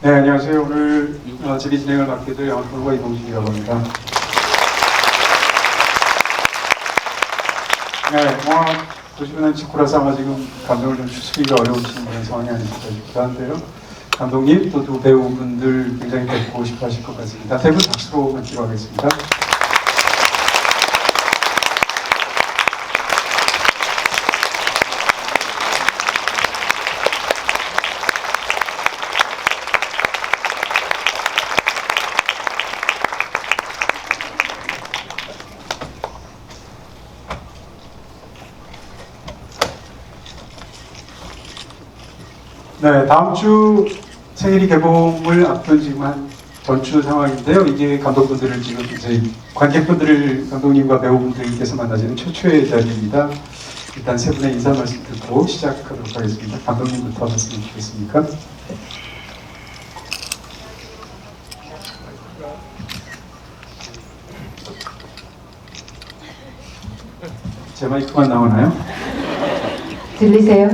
네, 안녕하세요. 오늘 제비 진행을 맡게 될 영화평론가 이동진이라고 합니다. 네, 영화 보시면 직후라서 아마 지금 감정을 좀 추스리기가 어려우신 그런 상황이 아닐까 싶기도 한데요. 감독님, 또 두 배우분들 굉장히 뵙고 싶어 하실 것 같습니다. 대부분 박수로 맞기로 하겠습니다. 네, 다음 주 생일이 개봉을 앞둔 지금 한 전주 상황인데요. 이게 감독분들을 지금 이제 관객분들을 감독님과 배우분들께서 만나지는 최초의 자리입니다. 일단 세 분의 인사 말씀 듣고 시작하도록 하겠습니다. 감독님부터 말씀 주시겠습니까? 제 마이크만 나오나요? 들리세요?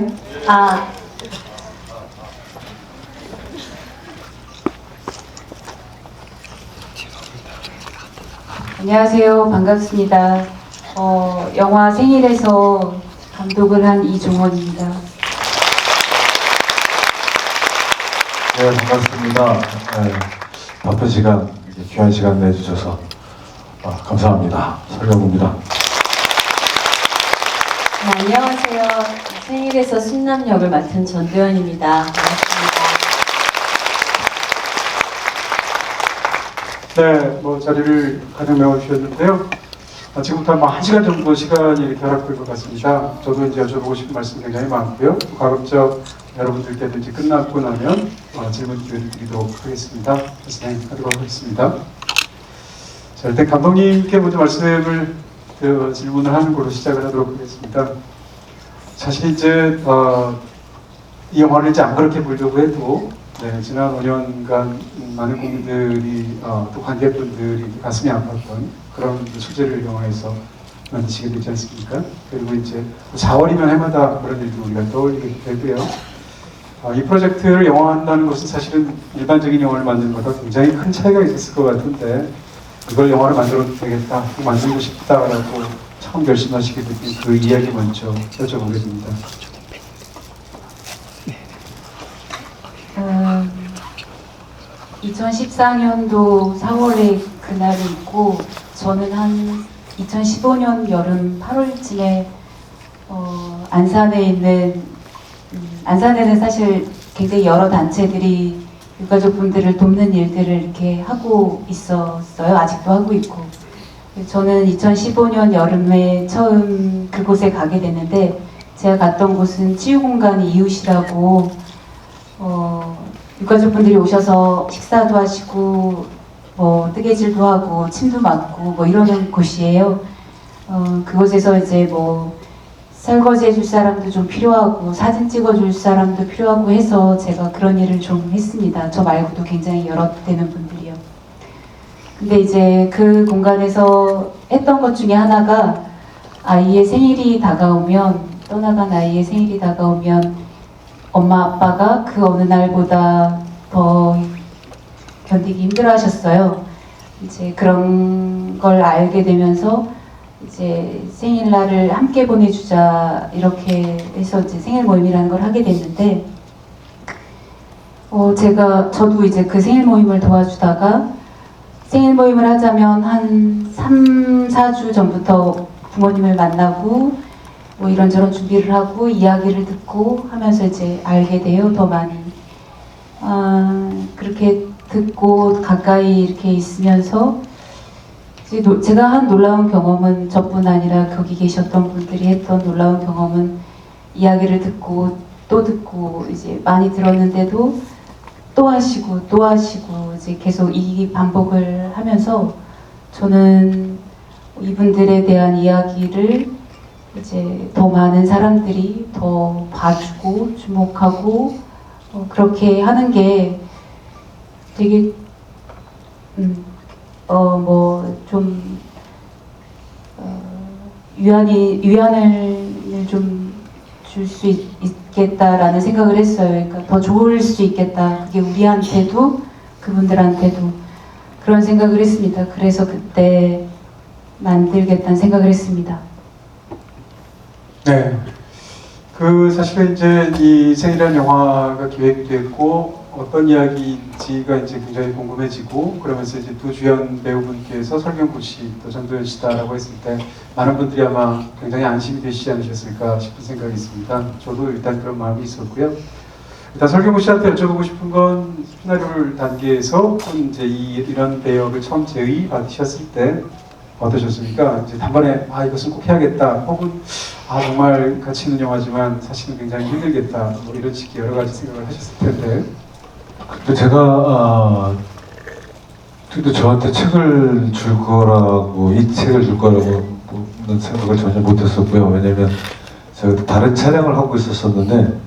안녕하세요. 반갑습니다. 영화 생일에서 감독을 한 이종원입니다. 네, 반갑습니다. 네, 바쁜 시간, 이렇게 귀한 시간 내주셔서 감사합니다. 설경구입니다. 네, 안녕하세요. 생일에서 순남 역을 맡은 전도연입니다. 반갑습니다. 네, 자리를 가득 메워주셨는데요. 지금부터 한 1시간 정도 시간이 이렇게 허락될 것 같습니다. 저도 이제 여쭤보고 싶은 말씀 굉장히 많고요. 가급적 여러분들께도 이제 끝나고 나면 질문 기회를 드리도록 하겠습니다. 진행하도록 하겠습니다. 자, 일단 감독님께 먼저 말씀을 질문을 하는 걸로 시작을 하도록 하겠습니다. 사실 이제 이 영화를 이제 안 그렇게 보려고 해도 지난 5년간 많은 국민들이 또 관객분들이 가슴이 아팠던 그런 소재를 영화에서 만드시게 되지 않습니까? 그리고 이제 4월이면 해마다 그런 일도 우리가 떠올리게 되고요. 이 프로젝트를 영화화한다는 것은 사실은 일반적인 영화를 만드는 것과 굉장히 큰 차이가 있었을 것 같은데 이걸 영화를 만들어도 되겠다, 만들고 싶다라고 처음 결심하시게 된 그 이야기 먼저 여쭤보게 됩니다. 2014년도 4월에 그날이 있고 저는 한 2015년 여름 8월쯤에 안산에 있는 안산에는 사실 굉장히 여러 단체들이 유가족분들을 돕는 일들을 이렇게 하고 있었어요. 아직도 하고 있고. 저는 2015년 여름에 처음 그곳에 가게 됐는데 제가 갔던 곳은 치유공간 이웃이라고 유가족분들이 오셔서 식사도 하시고 뜨개질도 하고 침도 맞고 이러는 곳이에요. 그곳에서 이제 설거지 해줄 사람도 좀 필요하고 사진 찍어줄 사람도 필요하고 해서 제가 그런 일을 좀 했습니다. 저 말고도 굉장히 여러 되는 분들이요. 근데 이제 그 공간에서 했던 것 중에 하나가 아이의 생일이 다가오면 떠나간 아이의 생일이 다가오면 엄마 아빠가 그 어느 날보다 더 견디기 힘들어 하셨어요. 이제 그런 걸 알게 되면서 이제 생일날을 함께 보내주자 이렇게 해서 이제 생일 모임이라는 걸 하게 됐는데 저도 이제 그 생일 모임을 도와주다가 생일 모임을 하자면 한 3, 4주 전부터 부모님을 만나고 이런저런 준비를 하고 이야기를 듣고 하면서 이제 알게 돼요. 더 많이 그렇게 듣고 가까이 이렇게 있으면서 제가 한 놀라운 경험은 저뿐 아니라 거기 계셨던 분들이 했던 놀라운 경험은 이야기를 듣고 또 듣고 이제 많이 들었는데도 또 하시고 또 하시고 이제 계속 이 반복을 하면서 저는 이분들에 대한 이야기를 이제 더 많은 사람들이 더 봐주고 주목하고 그렇게 하는 게 되게 좀 위안을 좀 줄 수 있겠다라는 생각을 했어요. 그러니까 더 좋을 수 있겠다. 그게 우리한테도 그분들한테도 그런 생각을 했습니다. 그래서 그때 만들겠다는 생각을 했습니다. 네. 사실은 이제 이 생이라는 영화가 기획됐고 어떤 이야기인지가 이제 굉장히 궁금해지고 그러면서 이제 두 주연 배우분께서 설경구 씨, 또 전도연 씨다라고 했을 때 많은 분들이 아마 굉장히 안심이 되시지 않으셨을까 싶은 생각이 있습니다. 저도 일단 그런 마음이 있었고요. 일단 설경구 씨한테 여쭤보고 싶은 건 시나리오 단계에서 이제 이런 배역을 처음 제의 받으셨을 때 어떠셨습니까? 이제 단번에 이것은 꼭 해야겠다, 혹은 정말 가치 있는 영화지만 사실은 굉장히 힘들겠다, 뭐 이런 식의 여러 가지 생각을 하셨을 텐데. 근데 제가 근데 저한테 책을 줄 거라고, 이 책을 줄 거라고는 생각을 전혀 못했었고요. 왜냐면 제가 다른 촬영을 하고 있었었는데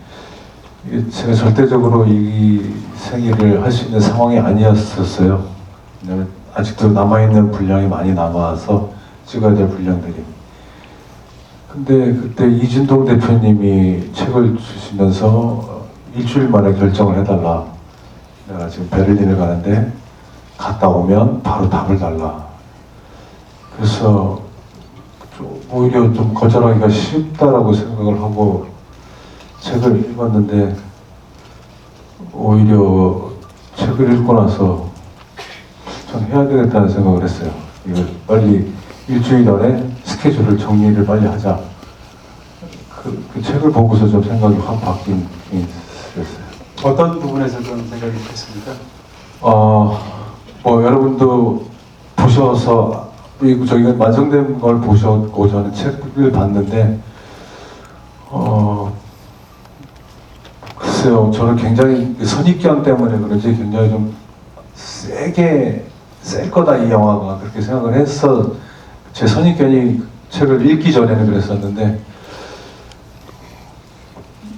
이게 제가 절대적으로 이 생일을 할 수 있는 상황이 아니었었어요. 왜냐면 아직도 남아있는 분량이 많이 남아서 찍어야 될 분량들이. 근데 그때 이준동 대표님이 책을 주시면서 일주일 만에 결정을 해달라. 내가 지금 베를린을 가는데 갔다 오면 바로 답을 달라. 그래서 오히려 좀 거절하기가 쉽다라고 생각을 하고 책을 읽었는데, 오히려 책을 읽고 나서 전 해야 되겠다는 생각을 했어요. 이걸 빨리 일주일 안에 스케줄을 정리를 빨리 하자. 그 책을 보고서 좀 생각이 확 바뀐 게 있었어요. 어떤 부분에서 그런 생각이 드셨습니까? 뭐 여러분도 보셔서 저희가 완성된 걸 보셨고 저는 책을 봤는데 글쎄요, 저는 굉장히 선입견 때문에 그런지 굉장히 좀 세게 셀 거다 이 영화가, 그렇게 생각을 했어. 제 선입견이 책을 읽기 전에는 그랬었는데,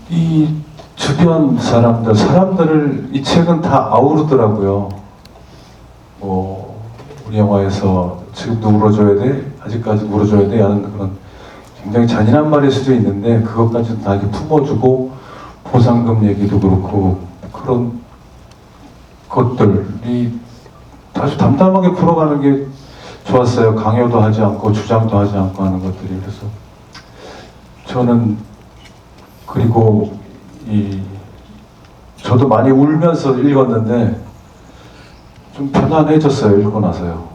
이 주변 사람들을 이 책은 다 아우르더라고요. 뭐 우리 영화에서 지금도 울어줘야 돼, 아직까지 울어줘야 돼 하는 그런 굉장히 잔인한 말일 수도 있는데 그것까지도 다 이렇게 품어주고, 보상금 얘기도 그렇고 그런 것들이 아주 담담하게 풀어가는 게 좋았어요. 강요도 하지 않고 주장도 하지 않고 하는 것들이. 그래서 저는, 그리고 저도 많이 울면서 읽었는데 좀 편안해졌어요. 읽고 나서요.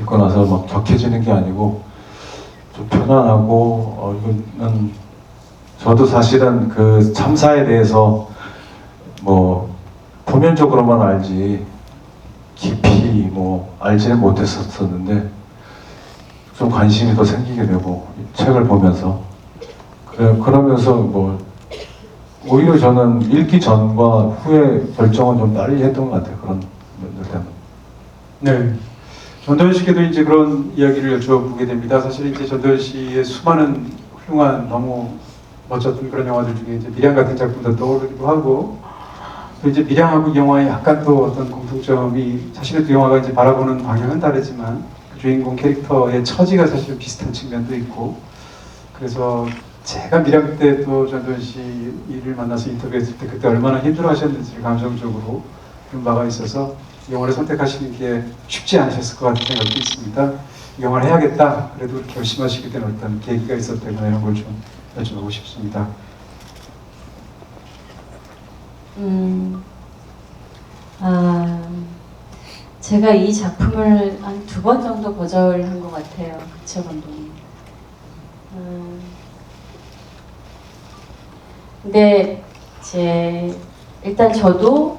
읽고 나서 막 격해지는 게 아니고 좀 편안하고, 이거는 저도 사실은 그 참사에 대해서 뭐 표면적으로만 알지 깊이 뭐 알지는 못했었는데 좀 관심이 더 생기게 되고, 책을 보면서 그러면서 뭐 오히려 저는 읽기 전과 후에 결정은 좀 빨리 했던 것 같아요. 그런 면들 때문에. 네. 전도연 씨께도 이제 그런 이야기를 여쭤보게 됩니다. 사실 이제 전도연 씨의 수많은 훌륭한, 너무 멋졌던 그런 영화들 중에 이제 밀양 같은 작품도 떠오르기도 하고, 또 이제 밀양하고 이 영화에 약간 또 어떤 공통점이, 사실은 두 영화가 이제 바라보는 방향은 다르지만 그 주인공 캐릭터의 처지가 사실 비슷한 측면도 있고, 그래서 제가 밀양 때 또 전도연 씨 일을 만나서 인터뷰했을 때 그때 얼마나 힘들어하셨는지 감정적으로 그런 바가 있어서 이 영화를 선택하시는 게 쉽지 않으셨을 것 같은 생각도 있습니다. 이 영화를 해야겠다, 그래도 결심하시게 된 어떤 계기가 있었다거나 이런 걸 좀 여쭤보고 싶습니다. 제가 이 작품을 한 2번 정도 거절한 것 같아요. 그쵸, 감독님? 근데 일단 저도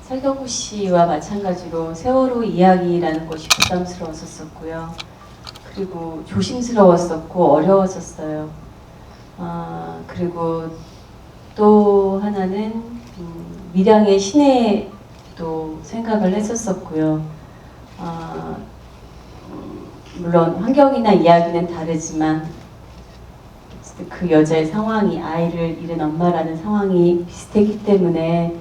설경구 씨와 마찬가지로 세월호 이야기라는 것이 부담스러웠었고요. 그리고 조심스러웠었고 어려웠었어요. 그리고 또 하나는 밀양의 시내도 생각을 했었었고요. 물론 환경이나 이야기는 다르지만 그 여자의 상황이, 아이를 잃은 엄마라는 상황이 비슷했기 때문에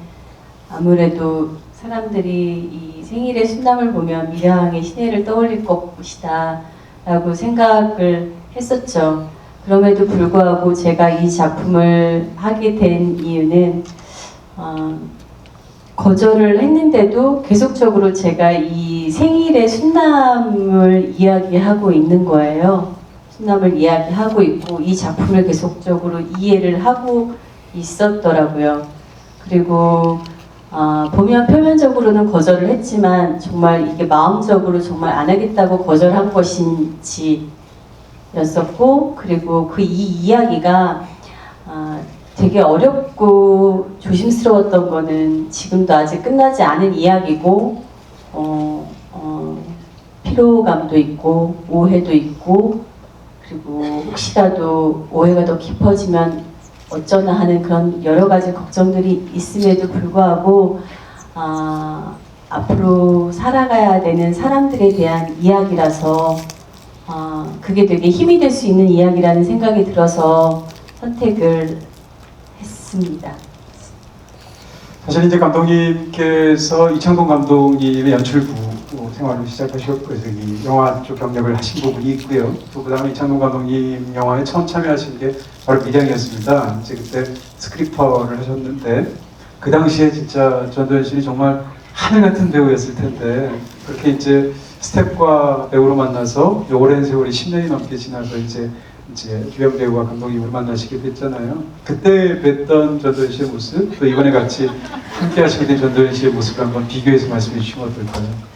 아무래도 사람들이 이 생일의 순남을 보면 밀양의 시내를 떠올릴 것이다 라고 생각을 했었죠. 그럼에도 불구하고 제가 이 작품을 하게 된 이유는 거절을 했는데도 계속적으로 제가 이 생일의 순남을 이야기하고 있는 거예요. 순남을 이야기하고 있고 이 작품을 계속적으로 이해를 하고 있었더라고요. 그리고 보면 표면적으로는 거절을 했지만 정말 이게 마음적으로 정말 안 하겠다고 거절한 것인지 였었고, 그리고 그 이 이야기가 되게 어렵고 조심스러웠던 거는 지금도 아직 끝나지 않은 이야기고 피로감도 있고 오해도 있고, 그리고 혹시라도 오해가 더 깊어지면 어쩌나 하는 그런 여러 가지 걱정들이 있음에도 불구하고 앞으로 살아가야 되는 사람들에 대한 이야기라서 그게 되게 힘이 될 수 있는 이야기라는 생각이 들어서 선택을 했습니다. 사실 이제 감독님께서 이창동 감독님의 연출부 생활을 시작하셨고, 이 영화 쪽 경력을 하신 부분이 있고요. 또 그다음에 이창동 감독님 영화에 처음 참여하신 게 바로 미량이었습니다. 이제 그때 스크립터를 하셨는데 그 당시에 진짜 전도연 씨는 정말 하늘 같은 배우였을 텐데, 그렇게 이제 스텝과 배우로 만나서 오랜 세월이 10년이 넘게 지나서 이제 주연 배우와 감독님을 만나시게 됐잖아요. 그때 뵀던 전도연 씨의 모습, 또 이번에 같이 함께 하시게 된 전도연 씨의 모습을 한번 비교해서 말씀해 주시면 어떨까요?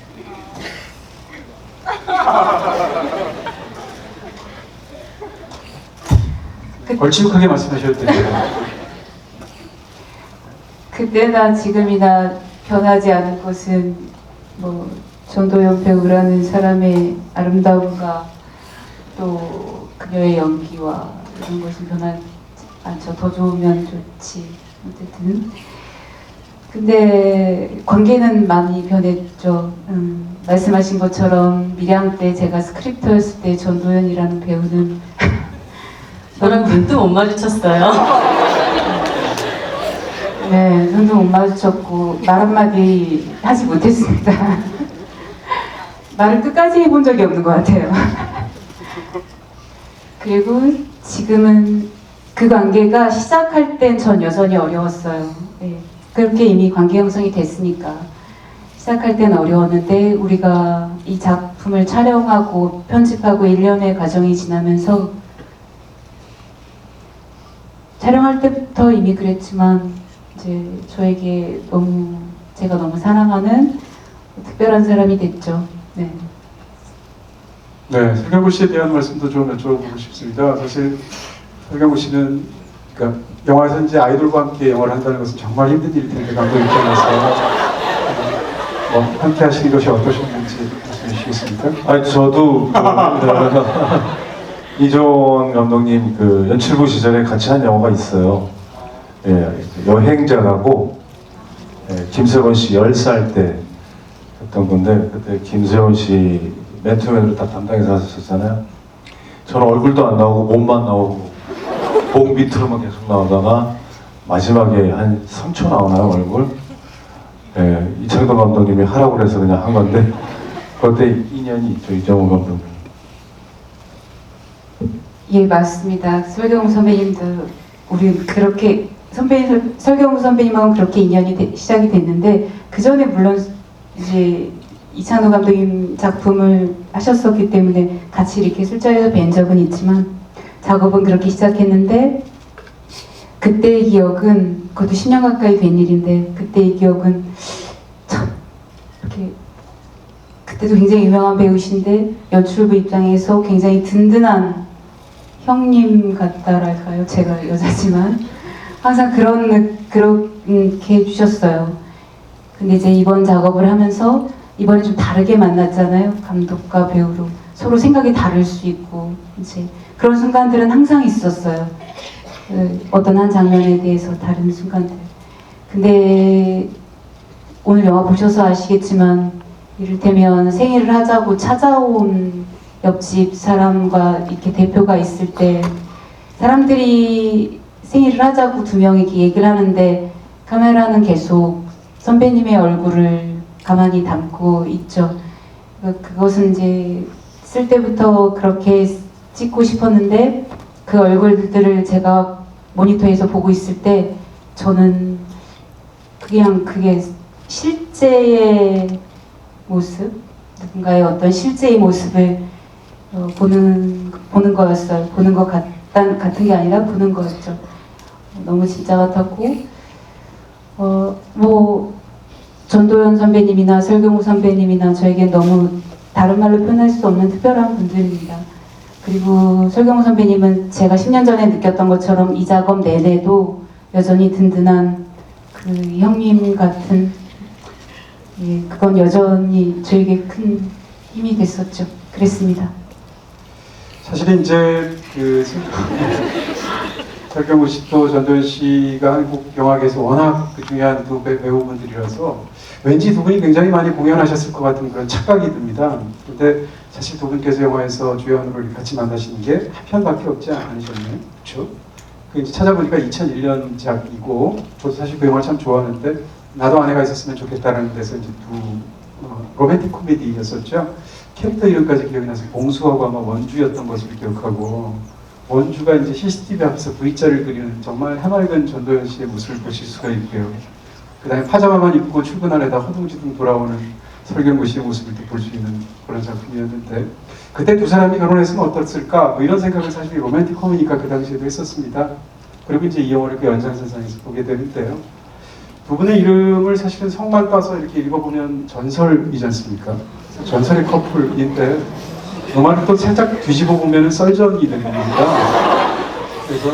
걸쭉하게 말씀하셔도 돼요. 그때나 지금이나 변하지 않은 것은 뭐 전도연 배우라는 사람의 아름다움과 또 그녀의 연기와 이런 것은 변하지 않죠. 더 좋으면 좋지. 어쨌든 근데 관계는 많이 변했죠. 말씀하신 것처럼 밀양 때 제가 스크립터였을 때 전도연이라는 배우는 저랑 눈도 못 마주쳤어요. 네, 눈도 못 마주쳤고 말 한마디 하지 못했습니다. 말을 끝까지 해본 적이 없는 것 같아요. 그리고 지금은 그 관계가 시작할 땐 전 여전히 어려웠어요. 네, 그렇게 이미 관계 형성이 됐으니까 시작할 땐 어려웠는데 우리가 이 작품을 촬영하고 편집하고 1년의 과정이 지나면서 촬영할 때부터 이미 그랬지만 이제 저에게 제가 너무 사랑하는 특별한 사람이 됐죠. 네. 네, 설경구 씨에 대한 말씀도 좀 여쭤보고 싶습니다. 사실 설경구 씨는 그러니까 영화에서 이제 아이돌과 함께 영화를 한다는 것은 정말 힘든 일일 텐데, 감독 입장에서 함께 하시는 것이 어떠셨는지 말씀해 주시겠습니까? 아니 저도 이종원 감독님 그 연출부 시절에 같이 한 영화가 있어요. 예, 여행자라고 김세원 씨 10살 때 했던 건데, 그때 김세원 씨 맨투맨으로 다 담당해서 하셨잖아요. 저는 얼굴도 안 나오고 몸만 나오고 목 밑으로만 계속 나오다가 마지막에 한 3초 나오나요, 얼굴? 예, 이창동 감독님이 하라고 그래서 그냥 한 건데 그때 인연이 있죠, 이정훈 감독님. 예, 맞습니다. 설경우 선배님도 우리 그렇게 설경우 선배님하고 그렇게 인연이 시작이 됐는데, 그 전에 물론 이제 이찬호 감독님 작품을 하셨었기 때문에 같이 이렇게 술자리에서 뵌 적은 있지만 작업은 그렇게 시작했는데, 그때의 기억은 그것도 10년 가까이 된 일인데 그때의 기억은 참 이렇게 그때도 굉장히 유명한 배우신데 연출부 입장에서 굉장히 든든한 형님 같다랄까요? 제가 여자지만 항상 그렇게 해주셨어요. 근데 이제 이번 작업을 하면서 이번에 좀 다르게 만났잖아요. 감독과 배우로 서로 생각이 다를 수 있고 이제 그런 순간들은 항상 있었어요. 어떤 한 장면에 대해서 다른 순간들. 근데 오늘 영화 보셔서 아시겠지만 이를테면 생일을 하자고 찾아온 옆집 사람과 이렇게 대표가 있을 때 사람들이 생일을 하자고 두 명이 이렇게 얘기를 하는데 카메라는 계속 선배님의 얼굴을 가만히 담고 있죠. 그것은 이제 쓸 때부터 그렇게 찍고 싶었는데 그 얼굴들을 제가 모니터에서 보고 있을 때 저는 그냥 그게 실제의 모습, 누군가의 어떤 실제의 모습을 보는 거였어요. 보는 것 같은 게 아니라 보는 거였죠. 너무 진짜 같았고, 뭐 전도연 선배님이나 설경우 선배님이나 저에겐 너무 다른 말로 표현할 수 없는 특별한 분들입니다. 그리고 설경우 선배님은 제가 10년 전에 느꼈던 것처럼 이 작업 내내도 여전히 든든한 그 형님 같은, 예, 그건 여전히 저에게 큰 힘이 됐었죠. 그랬습니다. 사실은 이제 그 설경우 씨도 전도연 씨가 한국 영화계에서 워낙 그 중요한 두 배우분들이라서 왠지 두 분이 굉장히 많이 공연하셨을 것 같은 그런 착각이 듭니다. 근데 사실 두 분께서 영화에서 주연으로 같이 만나신 게 한 편밖에 없지 않으셨나요? 그렇죠? 그 이제 찾아보니까 2001년작이고 저도 사실 그 영화를 참 좋아하는데 나도 아내가 있었으면 좋겠다라는 데서 이제 두 로맨틱 코미디였었죠. 캐릭터 이름까지 기억이 나서 봉수하고 아마 원주였던 것으로 기억하고, 원주가 이제 CCTV 앞에서 V자를 그리는 정말 해맑은 전도연 씨의 모습을 보실 수가 있고요. 그 다음에 파자마만 입고 출근하려다 허둥지둥 돌아오는 설경구 씨의 모습을 또 볼 수 있는 그런 작품이었는데, 그때 두 사람이 결혼했으면 어땠을까 뭐 이런 생각을 사실 로맨틱 코미니까 그 당시에도 했었습니다. 그리고 이제 이 영화를 그 연장선상에서 보게 되는데요. 두 분의 이름을 사실은 성만 따서 이렇게 읽어보면 전설이지 않습니까? 전설의 커플인데 음악을 또 살짝 뒤집어 보면 썰전이 됩니다. 그래서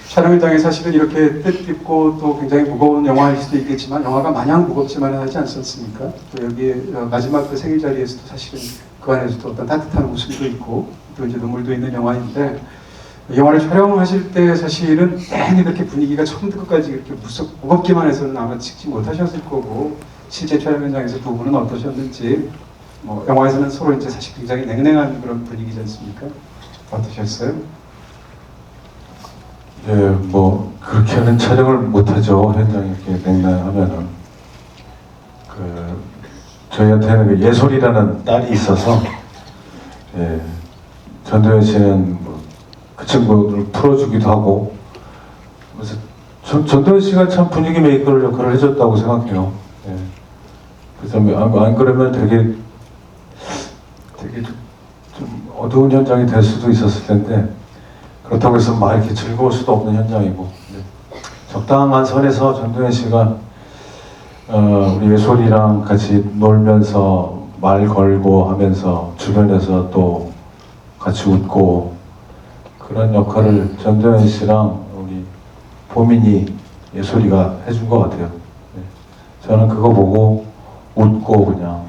촬영 현장에 사실은 이렇게 뜻깊고 또 굉장히 무거운 영화일 수도 있겠지만 영화가 마냥 무겁지만은 하지 않습니까? 또 여기에 마지막 그 생일 자리에서도 사실은 그 안에서도 어떤 따뜻한 웃음도 있고 또 이제 눈물도 있는 영화인데, 영화를 촬영하실 때 사실은 내내 이렇게 분위기가 처음부터 끝까지 이렇게 무겁기만 해서는 아마 찍지 못하셨을 거고, 실제 촬영 현장에서 두 분은 어떠셨는지, 뭐 영화에서는 서로 이제 사실 굉장히 냉랭한 그런 분위기지 않습니까? 어떠셨어요? 예, 뭐 그렇게는 촬영을 못하죠. 현장에 이렇게 냉랭하면은. 저희한테는 그 예솔이라는 딸이 있어서, 예, 전도연 씨는 그 친구를 풀어주기도 하고, 그래서 전도연 씨가 참 분위기 메이커를 역할을 해줬다고 생각해요. 예. 그래서 안 그러면 되게 좀 어두운 현장이 될 수도 있었을 텐데, 그렇다고 해서 막 이렇게 즐거울 수도 없는 현장이고, 적당한 선에서 전도연 씨가 우리 예솔이랑 같이 놀면서 말 걸고 하면서 주변에서 또 같이 웃고, 그런 역할을 전도연 씨랑 우리 보민이 예솔이가 해준 것 같아요. 저는 그거 보고 웃고 그냥,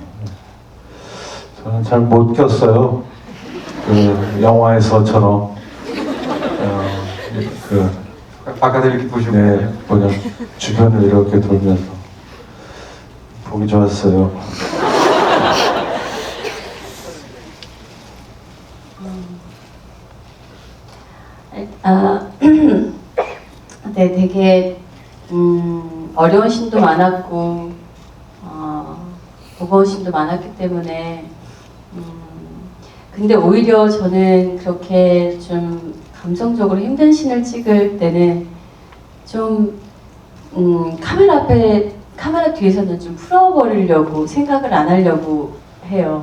저는 잘 못 꼈어요. 그 영화에서처럼 바깥에 이렇게 보시고, 네, 그냥 주변을 이렇게 돌면서 보기 좋았어요. 네, 되게 어려운 신도 많았고 무거운 신도 많았기 때문에 근데 오히려 저는 그렇게 좀 감성적으로 힘든 신을 찍을 때는 좀 카메라 뒤에서는 좀 풀어버리려고 생각을 안 하려고 해요.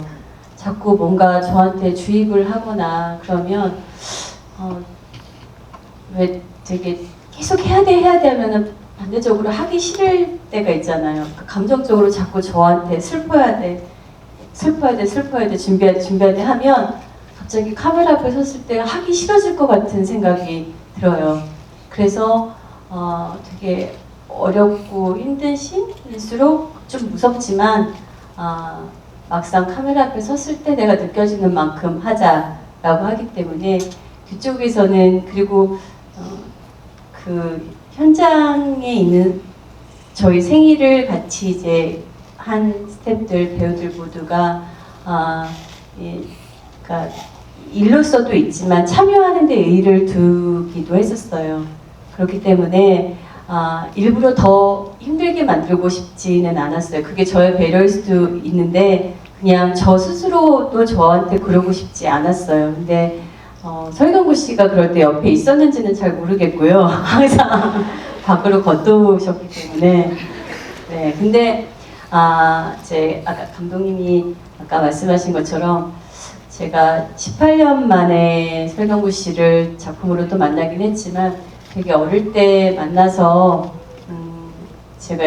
자꾸 뭔가 저한테 주입을 하거나 그러면 왜 되게 계속 해야 돼 하면은 반대적으로 하기 싫을 때가 있잖아요. 감정적으로 자꾸 저한테 슬퍼야 돼 준비해야 돼 하면 갑자기 카메라 앞에 섰을 때 하기 싫어질 것 같은 생각이 들어요. 그래서 되게 어렵고 힘든 신일수록 좀 무섭지만 막상 카메라 앞에 섰을 때 내가 느껴지는 만큼 하자라고 하기 때문에 그쪽에서는, 그리고 그 현장에 있는 저희 생일을 같이 이제 한 스태프들, 배우들 모두가 그러니까 일로서도 있지만 참여하는 데 의의를 두기도 했었어요. 그렇기 때문에 일부러 더 힘들게 만들고 싶지는 않았어요. 그게 저의 배려일 수도 있는데 그냥 저 스스로도 저한테 그러고 싶지 않았어요. 근데 설경구 씨가 그럴 때 옆에 있었는지는 잘 모르겠고요. 항상 밖으로 걷어오셨기 때문에. 네, 근데 아까 감독님이 아까 말씀하신 것처럼 제가 18년 만에 설경구 씨를 작품으로 또 만나긴 했지만 되게 어릴 때 만나서 제가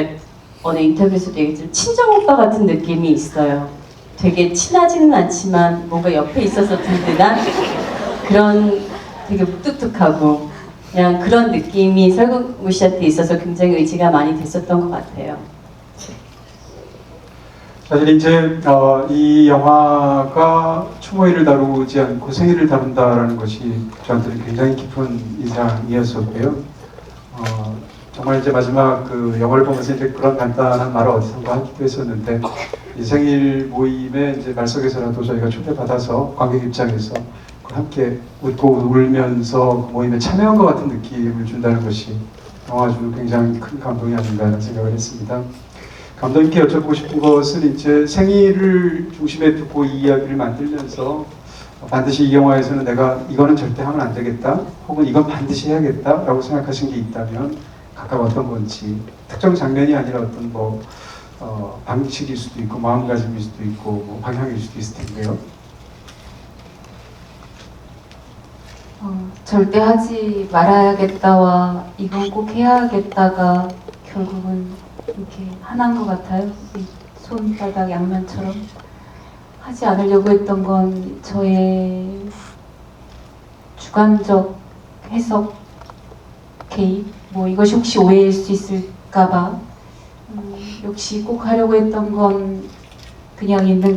어느 인터뷰에서도 얘기했지만 친정 오빠 같은 느낌이 있어요. 되게 친하지는 않지만 뭔가 옆에 있어서 든든한 그런 되게 무뚝뚝하고 그냥 그런 느낌이 설경구 씨한테 있어서 굉장히 의지가 많이 됐었던 것 같아요. 사실 이제 이 영화가 추모일을 다루지 않고 생일을 다룬다라는 것이 저한테는 굉장히 깊은 인상이었었고요. 정말 이제 마지막 그 영화를 보면서 이제 그런 간단한 말을 어디선가 하기도 했었는데 이 생일 모임에 이제 말 속에서라도 저희가 초대받아서 관객 입장에서 함께 웃고 울면서 그 모임에 참여한 것 같은 느낌을 준다는 것이 영화 중 굉장히 큰 감동이 아닌가 하는 생각을 했습니다. 감독님께 여쭤보고 싶은 것은 이제 생일을 중심에 두고 이 이야기를 만들면서 반드시 이 영화에서는 내가 이거는 절대 하면 안 되겠다 혹은 이건 반드시 해야겠다 라고 생각하신 게 있다면 각각 어떤 건지 특정 장면이 아니라 어떤 방식일 수도 있고 마음가짐일 수도 있고 방향일 수도 있을 텐데요. 절대 하지 말아야겠다와 이건 꼭 해야겠다가 결국은 이렇게 하나인 것 같아요. 이 손바닥 양면처럼 하지 않으려고 했던 건 저의 주관적 해석 개입 이것이 혹시 오해일 수 있을까봐 역시 꼭 하려고 했던 건 그냥 있는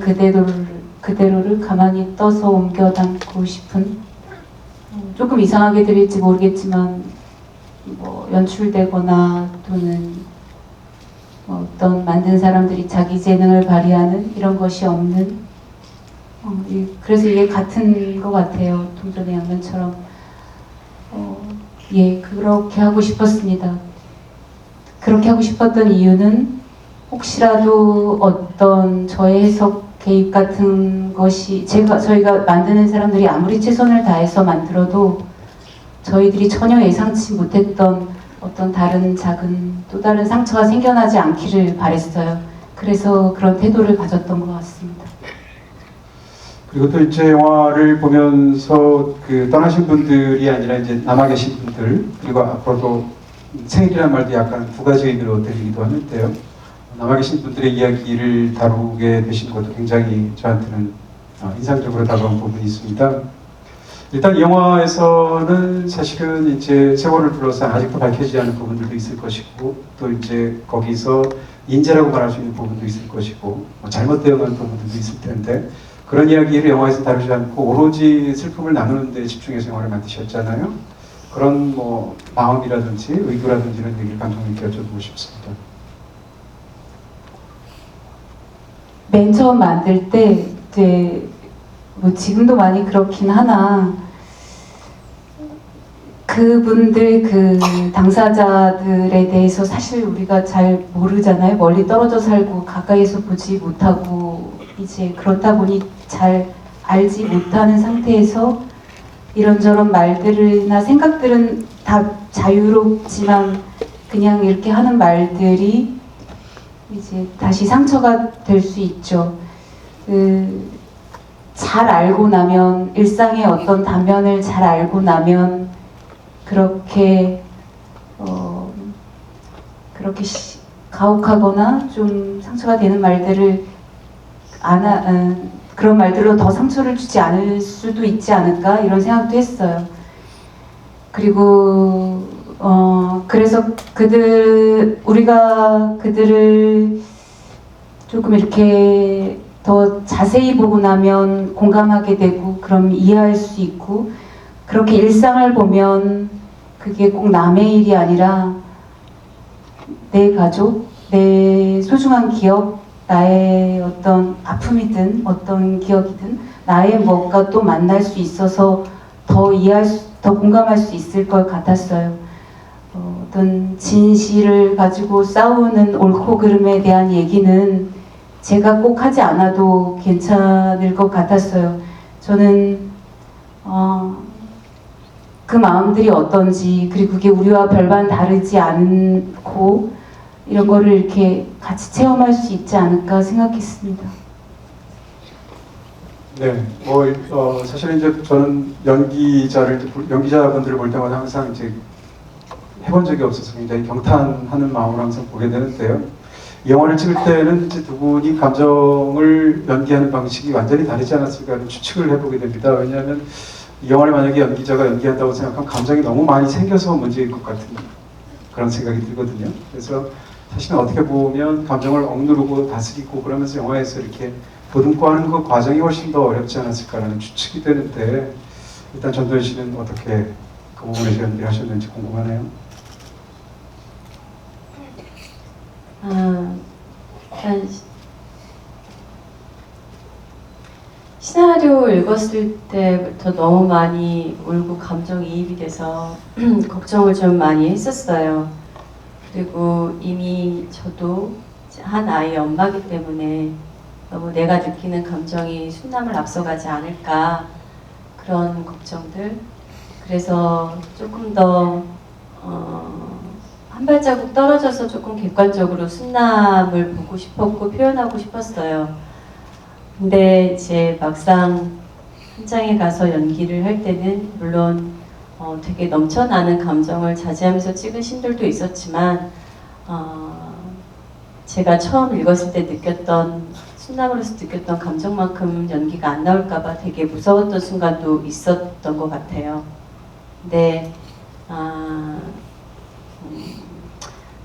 그대로를 가만히 떠서 옮겨 담고 싶은 조금 이상하게 들릴지 모르겠지만 연출되거나 또는 어떤 만든 사람들이 자기 재능을 발휘하는 이런 것이 없는 그래서 이게 같은 것 같아요. 동전의 양면처럼 그렇게 하고 싶었습니다. 그렇게 하고 싶었던 이유는 혹시라도 어떤 저의 해석 개입 같은 것이 저희가 만드는 사람들이 아무리 최선을 다해서 만들어도 저희들이 전혀 예상치 못했던 어떤 또 다른 상처가 생겨나지 않기를 바랬어요. 그래서 그런 태도를 가졌던 것 같습니다. 그리고 또 이제 영화를 보면서 떠나신 분들이 아니라 이제 남아 계신 분들 그리고 앞으로도 생일이라는 말도 약간 두 가지 의미로 들리기도 하는데요. 남아 계신 분들의 이야기를 다루게 되신 것도 굉장히 저한테는 인상적으로 다가온 부분이 있습니다. 일단 이 영화에서는 사실은 이제 세월을 둘러싼 아직도 밝혀지지 않은 부분들도 있을 것이고 또 이제 거기서 인재라고 말할 수 있는 부분도 있을 것이고 잘못되어가는 부분들도 있을 텐데 그런 이야기를 영화에서 다루지 않고 오로지 슬픔을 나누는 데 집중해서 영화를 만드셨잖아요. 그런 마음이라든지 의도라든지 이런 얘기를 감독님께 여쭤보고 싶습니다. 맨 처음 만들 때 이제 지금도 많이 그렇긴 하나 그분들 당사자들에 대해서 사실 우리가 잘 모르잖아요. 멀리 떨어져 살고 가까이에서 보지 못하고 이제 그렇다 보니 잘 알지 못하는 상태에서 이런저런 말들이나 생각들은 다 자유롭지만 그냥 이렇게 하는 말들이 이제 다시 상처가 될 수 있죠. 잘 알고 나면 일상의 어떤 단면을 잘 알고 나면 그렇게 가혹하거나 좀 상처가 되는 말들을 그런 말들로 더 상처를 주지 않을 수도 있지 않을까 이런 생각도 했어요. 그리고 그래서 우리가 그들을 조금 이렇게 더 자세히 보고 나면 공감하게 되고 그럼 이해할 수 있고 그렇게 일상을 보면 그게 꼭 남의 일이 아니라 내 가족, 내 소중한 기억, 나의 어떤 아픔이든 어떤 기억이든 나의 뭔가 또 만날 수 있어서 더 공감할 수 있을 것 같았어요. 어떤 진실을 가지고 싸우는 옳고 그름에 대한 얘기는 제가 꼭 하지 않아도 괜찮을 것 같았어요. 저는 그 마음들이 어떤지, 그리고 그게 우리와 별반 다르지 않고 이런 거를 이렇게 같이 체험할 수 있지 않을까 생각했습니다. 네, 사실은 이제 저는 연기자분들을 볼 때마다 항상 이제 해본 적이 없어서 굉장히 경탄하는 마음으로 항상 보게 되는데요. 이 영화를 찍을 때는 이제 두 분이 감정을 연기하는 방식이 완전히 다르지 않았을까 하는 추측을 해보게 됩니다. 왜냐하면 이 영화를 만약에 연기자가 연기한다고 생각하면 감정이 너무 많이 생겨서 문제일 것 같은 그런 생각이 들거든요. 그래서 사실은 어떻게 보면 감정을 억누르고 다스리고 그러면서 영화에서 이렇게 보듬고 하는 그 과정이 훨씬 더 어렵지 않았을까라는 추측이 되는데, 일단 전도연 씨는 어떻게 그 부분에서 연기를 하셨는지 궁금하네요. 일단 시나리오 읽었을 때부터 너무 많이 울고 감정이입이 돼서 걱정을 좀 많이 했었어요. 그리고 이미 저도 한 아이의 엄마기 때문에 너무 내가 느끼는 감정이 순남을 앞서가지 않을까, 그런 걱정들. 그래서 조금 더 한 발자국 떨어져서 조금 객관적으로 순남을 보고 싶었고 표현하고 싶었어요. 근데 이제 막상 현장에 가서 연기를 할 때는 물론 되게 넘쳐나는 감정을 자제하면서 찍은 신들도 있었지만, 제가 처음 읽었을 때 느꼈던, 순남으로서 느꼈던 감정만큼 연기가 안 나올까봐 되게 무서웠던 순간도 있었던 것 같아요. 근데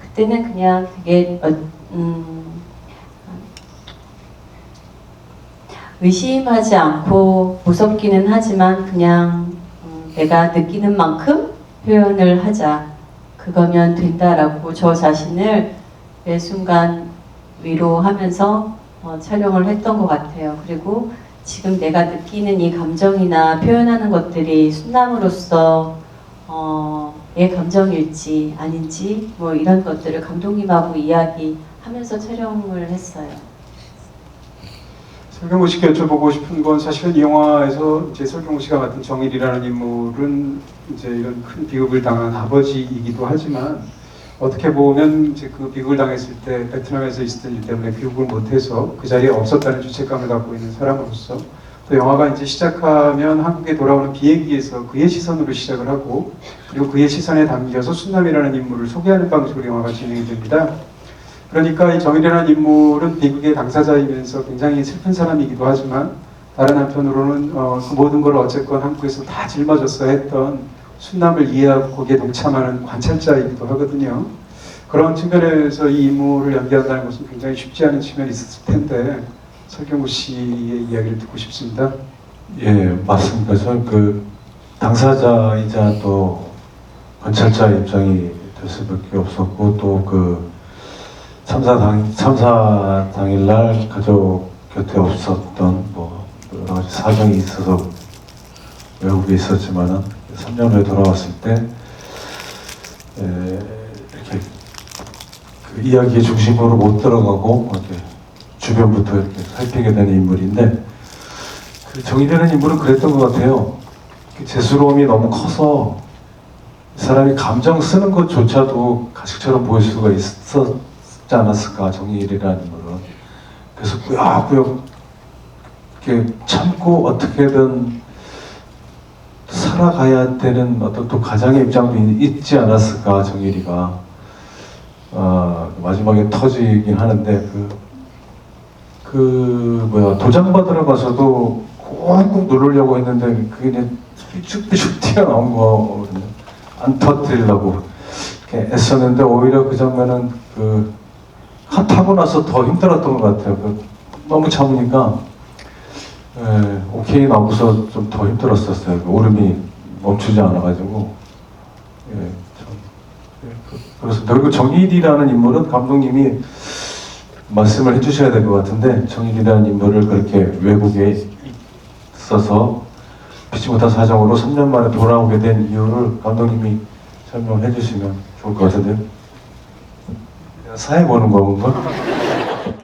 그때는 그냥 그게 의심하지 않고 무섭기는 하지만 그냥 내가 느끼는 만큼 표현을 하자, 그거면 된다라고 저 자신을 매 순간 위로하면서 촬영을 했던 것 같아요. 그리고 지금 내가 느끼는 이 감정이나 표현하는 것들이 순남으로서 의 감정일지 아닌지 뭐 이런 것들을 감독님하고 이야기하면서 촬영을 했어요. 설경구 씨께 여쭤보고 싶은 건, 사실은 이 영화에서 이제 설경구 씨가 맡은 정일이라는 인물은 이제 이런 큰 비극을 당한 아버지이기도 하지만, 어떻게 보면 이제 그 비극을 당했을 때 베트남에서 있었던 일 때문에 귀국을 못해서 그 자리에 없었다는 죄책감을 갖고 있는 사람으로서, 또 영화가 이제 시작하면 한국에 돌아오는 비행기에서 그의 시선으로 시작을 하고, 그리고 그의 시선에 담겨서 순남이라는 인물을 소개하는 방식으로 영화가 진행이 됩니다. 그러니까 이 정일이라는 인물은 비극의 당사자이면서 굉장히 슬픈 사람이기도 하지만, 다른 한편으로는 그 모든 걸 어쨌건 한국에서 다 짊어져서 했던 순남을 이해하고 거기에 동참하는 관찰자이기도 하거든요. 그런 측면에서 이 인물을 연기한다는 것은 굉장히 쉽지 않은 측면이 있었을 텐데, 설경구 씨의 이야기를 듣고 싶습니다. 예, 맞습니다. 저는 그 당사자이자 또 관찰자 입장이 될 수밖에 없었고, 또 그 참사 당일날 가족 곁에 없었던 뭐 여러 가지 사정이 있어서 외국에 있었지만은 3년 후에 돌아왔을 때 이렇게 그 이야기의 중심으로 못 들어가고 이렇게 주변부터 이렇게 살피게 되는 인물인데, 그 정일이라는 인물은 그랬던 것 같아요. 그 재수로움이 너무 커서 사람이 감정 쓰는 것조차도 가식처럼 보일 수가 있었지 않았을까, 정일이라는 인물은. 그래서 꾸역꾸역 이렇게 참고 어떻게든 살아가야 되는 어떤 또 가장의 입장도 있지 않았을까, 정일이가. 마지막에 터지긴 하는데 도장 받으러 가서도 꾹꾹 누르려고 했는데 그게 그냥 삐죽삐죽 튀어나온 거거든요. 안 터뜨리려고 이렇게 애썼는데, 오히려 그 장면은 타고 나서 더 힘들었던 것 같아요. 너무 참으니까 오케이 나오고서 좀 더 힘들었었어요. 오름이 멈추지 않아가지고. 그래서 그리고 정일이라는 인물은 감독님이 말씀을 해주셔야 될 것 같은데, 정일이라는 인물을 그렇게 외국에 있어서 피치 못한 사정으로 3년 만에 돌아오게 된 이유를 감독님이 설명해 주시면 좋을 것 같은데요. 사회 보는 건가?